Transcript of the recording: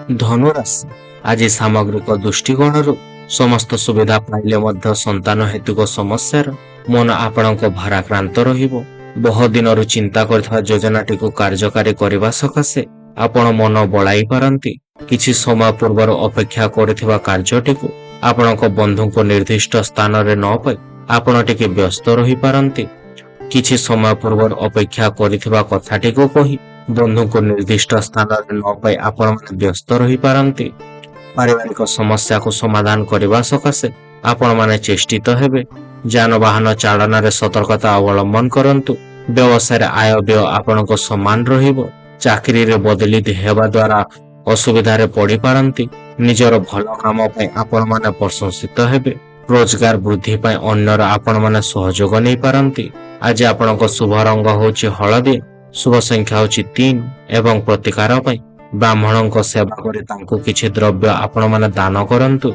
ଧନୁରାଶି ଆଜି ସାମଗ୍ରିକ ଦୃଷ୍ଟିକୋଣରୁ ସମସ୍ତ ସୁବିଧା ପାଇଲେ ମଧ୍ୟ ସନ୍ତାନ ହେତୁକ ସମସ୍ୟାର ମନ ଆପଣଙ୍କ ଭାରାକ୍ରାନ୍ତ ରହିବ। ବହୁ ଦିନରୁ ଚିନ୍ତା କରିଥିବା ଯୋଜନାଟିକୁ କାର୍ଯ୍ୟକାରୀ କରିବା ସକାଶେ ଆପଣ ମନ ବଳାଇ ପାରନ୍ତି। କିଛି ସମୟ ପୂର୍ବରୁ ଅପେକ୍ଷା କରିଥିବା କାର୍ଯ୍ୟଟିକୁ ଆପଣଙ୍କ ବନ୍ଧୁଙ୍କ ନିର୍ଦ୍ଦିଷ୍ଟ ସ୍ଥାନରେ ନ ପାଇ ଆପଣ ଟିକେ ବ୍ୟସ୍ତ ରହିପାରନ୍ତି। କିଛି ସମୟ ପୂର୍ବରୁ ଅପେକ୍ଷା କରିଥିବା କଥାଟିକୁ କହି ବନ୍ଧୁଙ୍କୁ ନିର୍ଦ୍ଦିଷ୍ଟ ସ୍ଥାନରେ ନ ପାଇ ଆପଣମାନେ ବ୍ୟସ୍ତ ରହିପାରନ୍ତି। ପାରିବାରିକ ସମସ୍ୟାକୁ ସମାଧାନ କରିବା ସକାଶେ ଆପଣମାନେ ଚେଷ୍ଟିତ ହେବେ। ଯାନବାହନ ଚାଳନାରେ ସତର୍କତା ଅବଲମ୍ବନ କରନ୍ତୁ। ବ୍ୟବସାୟରେ ଆୟ ବ୍ୟୟ ଆପଣଙ୍କ ସମାନ ରହିବ। ଚାକିରିରେ ବଦଳି ହେବା ଦ୍ୱାରା ଅସୁବିଧାରେ ପଡ଼ିପାରନ୍ତି। ନିଜର ଭଲ କାମ ପାଇଁ ଆପଣମାନେ ପ୍ରଶଂସିତ ହେବେ। ରୋଜଗାର ବୃଦ୍ଧି ପାଇଁ ଅନ୍ୟର ଆପଣମାନେ ସହଯୋଗ ନେଇପାରନ୍ତି। ଆଜି ଆପଣଙ୍କ ଶୁଭ ରଙ୍ଗ ହେଉଛି ହଳଦିଆ, ଶୁଭ ସଂଖ୍ୟା ହେଉଛି 3 ଏବଂ ପ୍ରତିକାର ପାଇଁ ବ୍ରାହ୍ମଣଙ୍କ ସେବା କରି ତାଙ୍କୁ କିଛି ଦ୍ରବ୍ୟ ଆପଣମାନେ ଦାନ କରନ୍ତୁ।